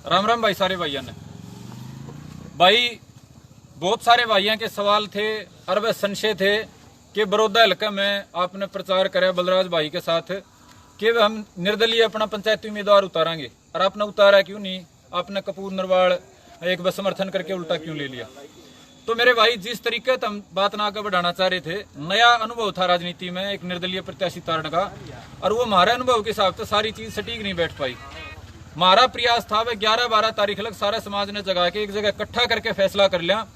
राम राम भाई। सारे भाइयों ने भाई बहुत सारे भाइयों के सवाल थे और वह संशय थे कि बड़ौदा हल्का में आपने प्रचार करा बलराज भाई के साथ कि हम निर्दलीय अपना पंचायती उम्मीदवार उतारेंगे, और आपने उतारा क्यों नहीं? आपने कपूर नरवाल एक बार समर्थन करके उल्टा क्यों ले लिया? तो मेरे भाई जिस तरीके से हम बात ना आगे बढ़ाना चाह रहे थे, नया अनुभव था राजनीति में एक निर्दलीय प्रत्याशी उतारने का, और वो हमारे अनुभव के हिसाब से सारी चीज सटीक नहीं बैठ पाई। हमारा प्रयास था वह 11-12 तारीख लग सारा समाज ने जगा के एक जगह इकट्ठा करके फैसला कर लिया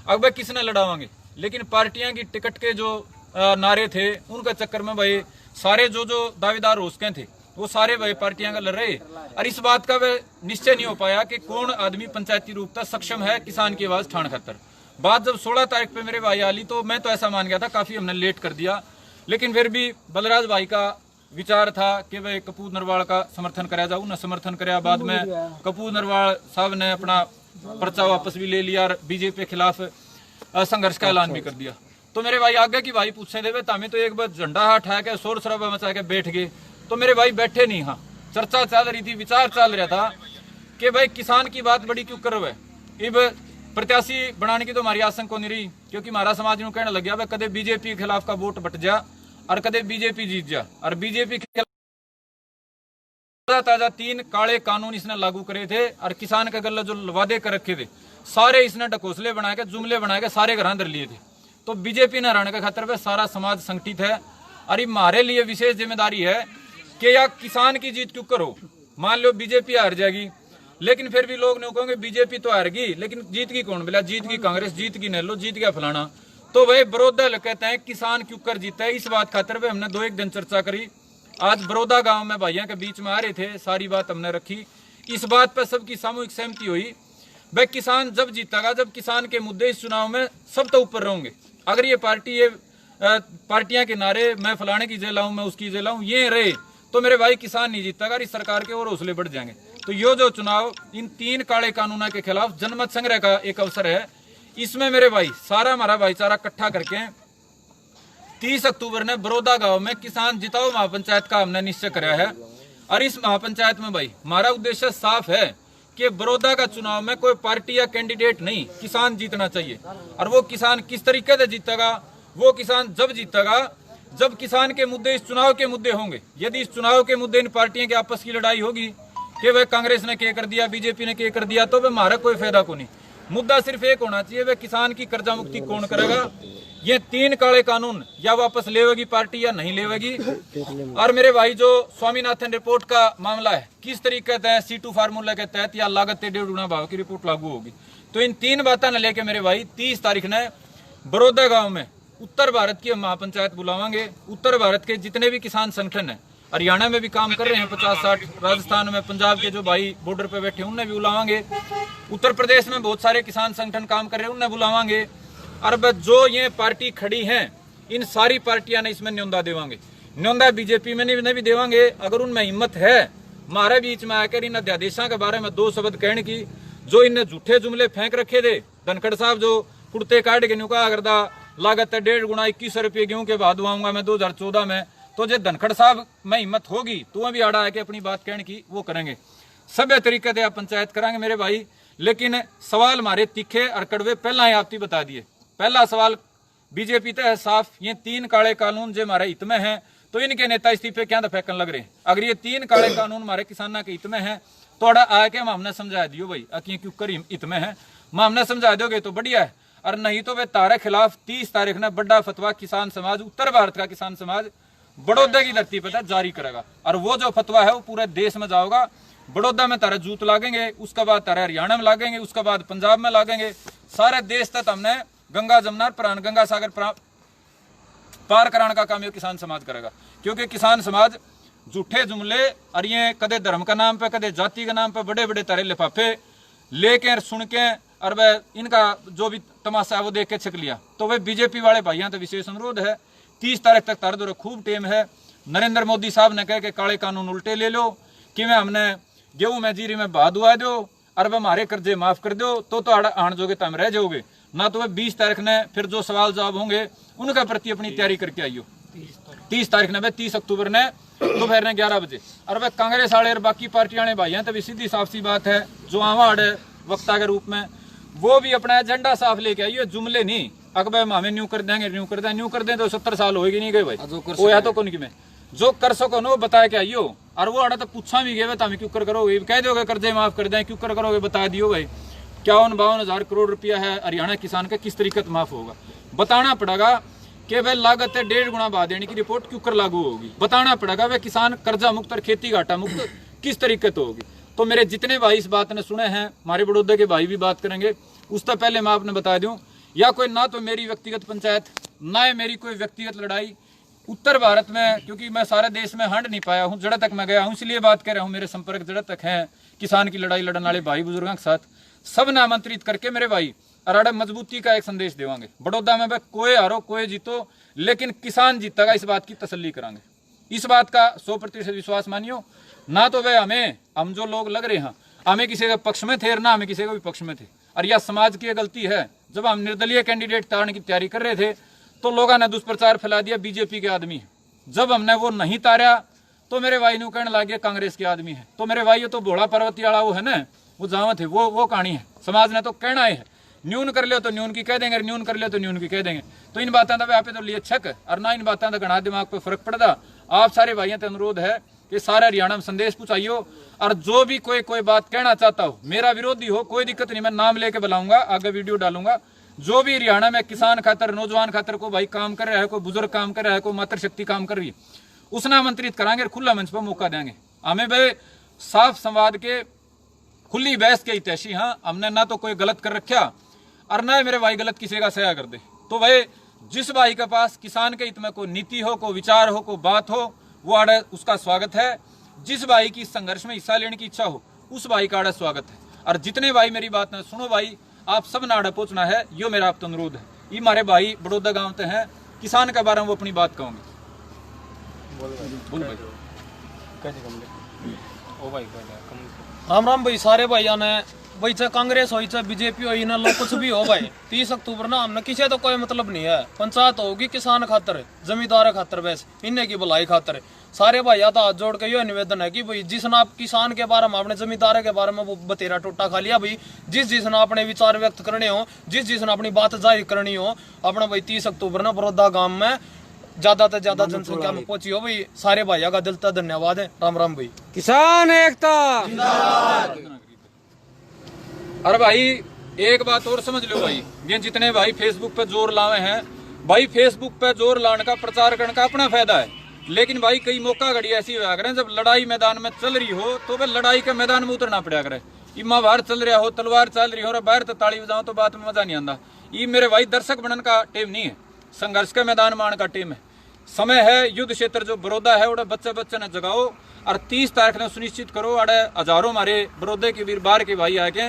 अब वह किसने लड़ावांगे। लेकिन पार्टियां की टिकट के जो नारे थे उनके चक्कर में भाई सारे जो दावेदार हो सके थे वो सारे भाई पार्टियां का लड़ रहे, और इस बात का वह निश्चय नहीं हो पाया कि कौन आदमी पंचायती रूप तक सक्षम है किसान की आवाज ठान खातर। बात जब 16 तारीख पे मेरे भाई आली तो मैं तो ऐसा मान गया था काफी हमने लेट कर दिया, लेकिन फिर भी बलराज भाई का विचार था कि भाई कपूर नरवाल का समर्थन कराया जाऊ ना, समर्थन कराया। बाद में कपूर नरवाल साहब ने अपना पर्चा वापस भी ले लिया और बीजेपी के खिलाफ संघर्ष का ऐलान भी कर दिया। तो मेरे भाई आगे की भाई पूछे देवे हमें तो एक बार झंडा उठा के शोर शराबा मचा के बैठ गए, तो मेरे भाई बैठे नहीं। हाँ, चर्चा चल रही थी, विचार चल रहा था कि भाई किसान की बात बड़ी क्यों कर रहे है। अब प्रत्याशी बनाने की तो हमारी आशंका नहीं रही, क्योंकि हमारा समाज यूं कहने लग गया भाई कदे बीजेपी के खिलाफ का वोट बट जा और कदे बीजेपी जीत जा, और बीजेपी के ताजा 3 काले कानून इसने लागू करे थे और किसान के गले जो वादे कर रखे थे सारे इसने ढकोसले बना के जुमले बना के सारे घर अंदर लिए थे। तो बीजेपी न रहने के खातर पे सारा समाज संगठित है, और हमारे लिए विशेष जिम्मेदारी है कि या किसान की जीत क्यों करो। मान लो बीजेपी हार जाएगी, लेकिन फिर भी लोग नहीं कहेंगे बीजेपी तो हार गई, लेकिन जीत की कौन? बोला जीत की कांग्रेस, जीत की नेलो, जीत गया फलाना। तो वही बड़ौदा कहते हैं किसान क्यों कर जीता है, इस बात खातर पे हमने 2-1 दिन चर्चा करी। आज बड़ौदा गांव में भाइयों के बीच में आ रहे थे, सारी बात हमने रखी। इस बात पर सबकी सामूहिक सहमति हुई भाई किसान जब जीतेगा जब किसान के मुद्दे इस चुनाव में सब तो ऊपर रहेंगे। अगर ये पार्टियां के नारे मैं फलाने की जेल आऊं, मैं उसकी जेल आऊं, ये रहे तो मेरे भाई किसान नहीं जीतेगा, इस सरकार के और हौसले बढ़ जाएंगे। तो ये जो चुनाव इन 3 काले कानूनों के खिलाफ जनमत संग्रह का एक अवसर है। इसमें मेरे भाई सारा हमारा भाईचारा इकट्ठा करके 30 अक्टूबर ने बड़ौदा गांव में किसान जिताओ महापंचायत का हमने निश्चय कराया है। और इस महापंचायत में भाई हमारा उद्देश्य साफ है कि बड़ौदा का चुनाव में कोई पार्टी या कैंडिडेट नहीं, किसान जीतना चाहिए। और वो किसान किस तरीके से जीतेगा? वो किसान जब जीतेगा जब किसान के मुद्दे इस चुनाव के मुद्दे होंगे। यदि इस चुनाव के मुद्दे इन पार्टियों की आपस की लड़ाई होगी कि वह कांग्रेस ने क्या कर दिया, बीजेपी ने क्या कर दिया, तो वह हमारा कोई फायदा को नहीं। मुद्दा सिर्फ एक होना चाहिए, वह किसान की कर्जा मुक्ति कौन करेगा। ये 3 काले कानून या वापस लेवेगी पार्टी या नहीं लेवेगी। और मेरे भाई जो स्वामीनाथन रिपोर्ट का मामला है, किस तरीके से C2 फार्मूला के तहत या लागत 1.5 गुना भाव की रिपोर्ट लागू होगी। तो इन 3 बातों ने लेके मेरे भाई 30 तारीख ने बड़ौदा गांव में उत्तर भारत की महापंचायत बुलावांगे। उत्तर भारत के जितने भी किसान संगठन है, हरियाणा में भी काम कर रहे हैं 50-60, राजस्थान में, पंजाब के जो भाई बॉर्डर पे बैठे उन्हें भी बुलावांगे, उत्तर प्रदेश में बहुत सारे किसान संगठन काम कर रहे हैं उन्हें बुलावांगे। और जो ये पार्टी खड़ी है इन सारी पार्टियां ने इसमें न्योंदा देवांगे। न्योंदा बीजेपी में नहीं भी देवांगे। अगर उनमें हिम्मत है हमारे बीच में आकर इन अध्यादेशों के बारे में 2 शब्द कहने की, जो इनने झूठे जुमले फेंक रखे थे, धनखड़ साहब जो कुर्ते काट के नुका करदा लागत 1.5 गुना 21 रुपये गेहूं के बाद दूंगा मैं 2014 में, तो जो धनखड़ साहब में हिम्मत होगी तो वह भी आड़ा है कि अपनी बात कहने की वो करेंगे। सभ्य तरीके से आप पंचायत कराएंगे मेरे भाई। लेकिन सवाल हमारे तीखे और कड़वे पहला ही आपकी बता दिए। पहला सवाल बीजेपी तो है साफ, ये 3 काले कानून जो हमारे हित में हैं तो इनके नेता इस्तीफे क्या फेंकन लग रहे हैं। अगर ये 3 काले कानून हमारे किसानों के हित में हैं तो आके हम हमने समझा दियो भाई अकी क्यों कर हित में है, हमने समझा दोगे तो बढ़िया है। और नहीं तो वे तारे खिलाफ 30 तारीख ने बड़ा फतवा किसान समाज, उत्तर भारत का किसान समाज बड़ौदा की धरती पर जारी करेगा। और वो जो फतवा है वो पूरे देश में जाओगा। बड़ौदा में तारे जूत लागेंगे, उसके बाद तारे हरियाणा में लागेंगे, उसके बाद पंजाब में लागेंगे, सारे देश तक हमने गंगा जमुना प्राण गंगा सागर पार कराने का काम ये किसान समाज करेगा। क्योंकि किसान समाज झूठे जुमले और ये कदे धर्म का नाम पे कदे जाति के नाम पे बड़े बड़े तारे लिफाफे लेके सुन के और वह इनका जो भी तमाशा है वो देख के छिक लिया। तो वह बीजेपी वाले भाइयों तो विशेष अनुरोध है 30 तारीख तक तार दो खूब टेम है। नरेंद्र मोदी साहब ने कह के काले कानून उल्टे ले लो कि मैं हमने गेहूं में जीरी में बहा दुआ दो और वह हमारे कर्जे माफ कर दो तो आण जोगे तो हम रह जाओगे ना। तो वह 20 तारीख ने फिर जो सवाल जवाब होंगे उनका प्रति अपनी तैयारी करके आइयो। 30 तारीख ने 30 अक्टूबर ने दोपहर ने 11 बजे। और वह कांग्रेस वाले और बाकी पार्टी वाले भाई हैं, तभी सीधी साफ सी बात है, जो आवाड़ है वक्ता के रूप में, वो भी अपना एजेंडा साफ लेके आइए, जुमले नहीं अकबर हमें न्यू कर देंगे, न्यू कर देंगे, न्यू कर दें तो 70 साल होगी नहीं गए भाई, वो या तो कौन की में जो कर सको नो बताया के आइयो। और वो अड़ा तो पूछा भी गए हमें क्यों कर करोगे, कह दोगे कर्जे माफ कर दें, क्यों कर करोगे बता दियो भाई। 51-52 करोड़ रुपया है हरियाणा किसान का, किस तरीके से माफ होगा बताना पड़ेगा कि वह लागत है 1.5 गुना बढ़ा देने की रिपोर्ट क्यों कर लागू होगी, बताना पड़ेगा वह किसान कर्जा मुक्त और खेती घाटा मुक्त किस तरीके से होगी। तो मेरे जितने भाई इस बात ने सुने हैं, हमारे बड़ौदा के भाई भी बात करेंगे, उससे पहले मैं आपने बता दूं, या कोई ना तो मेरी व्यक्तिगत पंचायत, ना है मेरी कोई व्यक्तिगत लड़ाई उत्तर भारत में, क्योंकि मैं सारे देश में हंड नहीं पाया हूँ, जड़ा तक मैं गया हूँ, इसलिए बात कर रहा हूँ। मेरे संपर्क जड़ा तक है किसान की लड़ाई लड़ने वाले भाई बुजुर्गों के साथ, सब ने आमंत्रित करके मेरे भाई अराड़ा मजबूती का एक संदेश देवांगे। बड़ौदा में कोई हारो कोई जीतो, लेकिन किसान जीतेगा, इस बात की तसल्ली करांगे। इस बात का 100% विश्वास मानियो। ना तो वह हम जो लोग लग रहे हैं हमें किसी के पक्ष में थे और ना हमें किसी के विपक्ष में थे, और यह समाज की गलती है। जब हम निर्दलीय कैंडिडेट तारने की तैयारी कर रहे थे तो लोगों ने दुष्प्रचार फैला दिया बीजेपी के आदमी है। जब हमने वो नहीं तारा तो मेरे भाई ने कहने लगे कांग्रेस के आदमी है। तो मेरे भाई ये तो भोला पर्वती वाला वो है ना, वो जहाँ थे वो कहानी है। समाज ने तो कहना है न्यून कर ले तो न्यून की कह देंगे, न्यून कर ले तो न्यून की कह देंगे। तो इन बातों का पे तो लिए छक और ना इन बातों का घना दिमाग पर फर्क पड़ता। आप सारे भाइयों से अनुरोध है कि सारे हरियाणा में संदेश पहुंचाइयो, और जो भी कोई बात कहना चाहता हो, मेरा विरोधी हो, कोई दिक्कत नहीं, मैं नाम लेके बुलाऊंगा, आगे वीडियो डालूंगा। जो भी हरियाणा में किसान खातर नौजवान खातर को भाई काम कर रहा है, कोई बुजुर्ग काम कर रहा है, कोई मातृशक्ति काम कर रही है, उसने आमंत्रित कराएंगे और खुला मंच पर मौका देंगे। हमें भाई साफ संवाद के खुली बहस के हितैषी। हाँ, हमने ना तो कोई गलत कर रखा और ना मेरे भाई गलत किसी का सया कर दे। तो भाई जिस भाई के पास किसान के हित में कोई नीति हो, कोई विचार हो, कोई बात हो, वो आड़े उसका स्वागत है। जिस भाई की संघर्ष में हिस्सा लेने की इच्छा हो उस भाई का आड़े स्वागत है। और जितने भाई मेरी बात न सुनो भाई, आप सब ने आड़े पहुंचना है, यो मेरा आप तो अनुरोध है। ये हमारे भाई बड़ौदा गांव से हैं, किसान के बारे में वो अपनी बात कहूंगे। राम राम भाई सारे भाइयों ने, भाई चाहे कांग्रेस हो चाहे बीजेपी हो ना, लोग कुछ भी हो भाई, 30 अक्टूबर ना हमने किसी तो कोई मतलब नहीं है। पंचायत होगी किसान खातर, जमींदार खातर, वैसे इन्हें की भलाई खातर। सारे भाई तो हाथ जोड़ के यो निवेदन है कि भाई जिसने आप किसान के बारे में, अपने जमींदार के बारे में वो बतेरा टोटा खा लिया भाई, जिसने अपने विचार व्यक्त करने हो, जिसने अपनी बात जाहिर करनी हो, अपना भाई 30 अक्टूबर ना बड़ौदा गांव में ज्यादा से ज्यादा जनसंख्या में पहुंची हो भाई। सारे भाइयों का दिल से धन्यवाद है। राम राम भाई। किसान एकता। अरे भाई एक बात और समझ लो भाई, ये जितने भाई फेसबुक पे जोर लावे हैं भाई, फेसबुक पे जोर लाने का, प्रचार करने का अपना फायदा है, लेकिन भाई कई मौका घड़ी ऐसी हुआ करें जब लड़ाई मैदान में चल रही हो तो वह लड़ाई के मैदान में उतरना पड़ा करे। इमा बाहर चल रहा हो, तलवार चल रही हो और बाहर तो ताली बजाओ तो बात में मजा नहीं आता। ये मेरे भाई दर्शक बनने का टेम नहीं है, संघर्ष के मैदान में आने का टेम है। समय है, युद्ध क्षेत्र जो बड़ौदा है वो बच्चे ने जगाओ और 30 तारीख ने सुनिश्चित करो अड़े हजारों हमारे बड़ौदे के वीर बार के भाई आके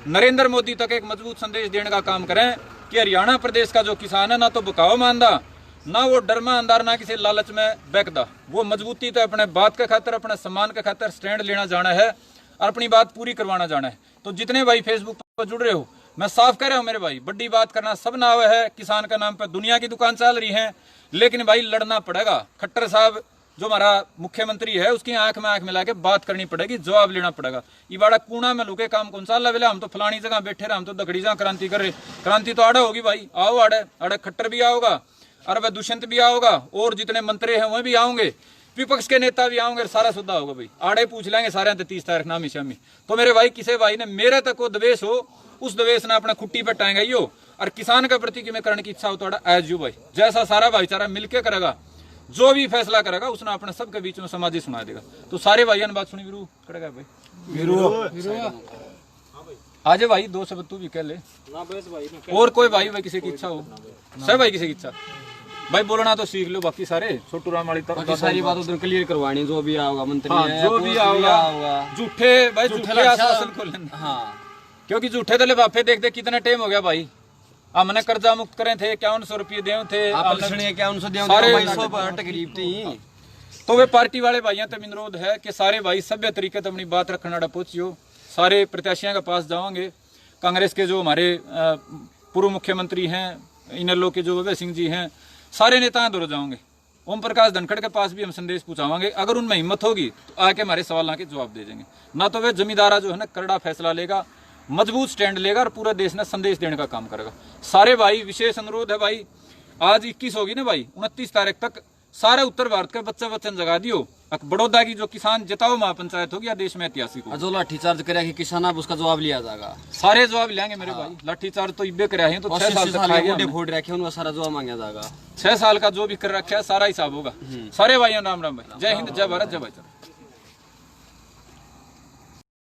नरेंद्र मोदी तक एक मजबूत संदेश देने का काम करें कि हरियाणा प्रदेश का जो किसान है ना तो बकाव मानदा, ना वो डरमा अंदार, ना किसी लालच में बैकदा, वो मजबूती तो अपने बात के खातर, अपने सम्मान के खातर स्टैंड लेना जाना है और अपनी बात पूरी करवाना जाना है। तो जितने भाई फेसबुक पर जुड़ रहे हो, मैं साफ कह रहा हूँ मेरे भाई, बड़ी बात करना सब ना हुआ है। किसान का नाम पर दुनिया की दुकान चल रही है, लेकिन भाई लड़ना पड़ेगा। खट्टर साहब जो हमारा मुख्यमंत्री है उसकी आंख में आंख मिला के बात करनी पड़ेगी, जवाब लेना पड़ेगा। ये बड़ा कूड़ा में लुके काम कौन सा लवेला, हम तो फलानी जगह बैठे रहे, हम तो दखड़ी जगह क्रांति कर रहे। क्रांति तो आड़े होगी भाई, आओ आड़े आड़े खट्टर भी आओगा और वह दुष्यंत भी आओगा और जितने मंत्री हैं वह भी आएंगे, विपक्ष के नेता भी आएंगे, सारा सुधा होगा भाई। आड़े पूछ लेंगे सारे 30 तारीख नामी शामी। तो मेरे भाई किसी भाई ने मेरे तक वो द्वेष हो, उस द्वेष ने अपना खुट्टी पर टांगा यो और किसान के प्रति की में करने की इच्छा हो तो एज यू भाई, जैसा सारा भाईचारा मिलकर करेगा, जो भी फैसला करेगा उसने अपने सबके बीच में समाधि सुना देगा। तो सारे भाइयों ने बात सुनी, वीरू करेगा भाई, आज भाई 2 शब्द तू भी कह ले और कोई भाई किसी की इच्छा हो, सब भाई किसी की इच्छा भाई बोलना तो सीख लो। बाकी सारे छोटू राम वाली तरफ सारी बात उधर क्लियर करवानी, जो भी आओगा मंत्री है, जो भी आओगा झूठे भाई झूठे आश्वासन को लेना। हाँ, क्योंकि झूठे तो लिफाफे देख देख कितना टाइम हो गया भाई। हमने कर्जा मुक्त करे थे, 5100 रुपये दे थे, 5100 तकलीफ थी। तो वे पार्टी वाले भाइयों तक अनुरोध है कि सारे भाई सभ्य तरीके से अपनी बात रखना पहुंचियो। सारे प्रत्याशियों के पास जाओगे, कांग्रेस के जो हमारे पूर्व मुख्यमंत्री हैं, इनलो के जो भगत सिंह जी हैं, सारे नेता दूर जाओगे ओम प्रकाश धनखड़ के पास भी हम संदेश पहुंचावांगे। अगर उनमें हिम्मत होगी तो आके हमारे सवाल के जवाब दे देंगे। ना तो वे जमींदारा जो है ना करड़ा फैसला लेगा, मजबूत स्टैंड लेगा और पूरा देश ने संदेश देने का काम करेगा। सारे भाई विशेष अनुरोध है भाई, आज 21 होगी ना भाई, 29 तारीख तक सारे उत्तर भारत के बच्चा बच्चन जगा दियो। बड़ौदा की जो किसान जिताओ महापंचायत होगी या देश में ऐतिहासिक हो। जो लाठीचार्ज करे कि किसान अब उसका जवाब लिया जाएगा। सारे जवाब लेंगे मेरे भाई। लाठीचार्ज तो इब्बे करे हैं तो 6 साल तक खाएंगे। फोड़ रखे उनका सारा जवाब मांगा जाएगा। 6 साल का जो भी कर रखा है सारा हिसाब होगा। सारे भाइयों राम राम भाई। जय हिंद, जय भारत, जय भाईचारा।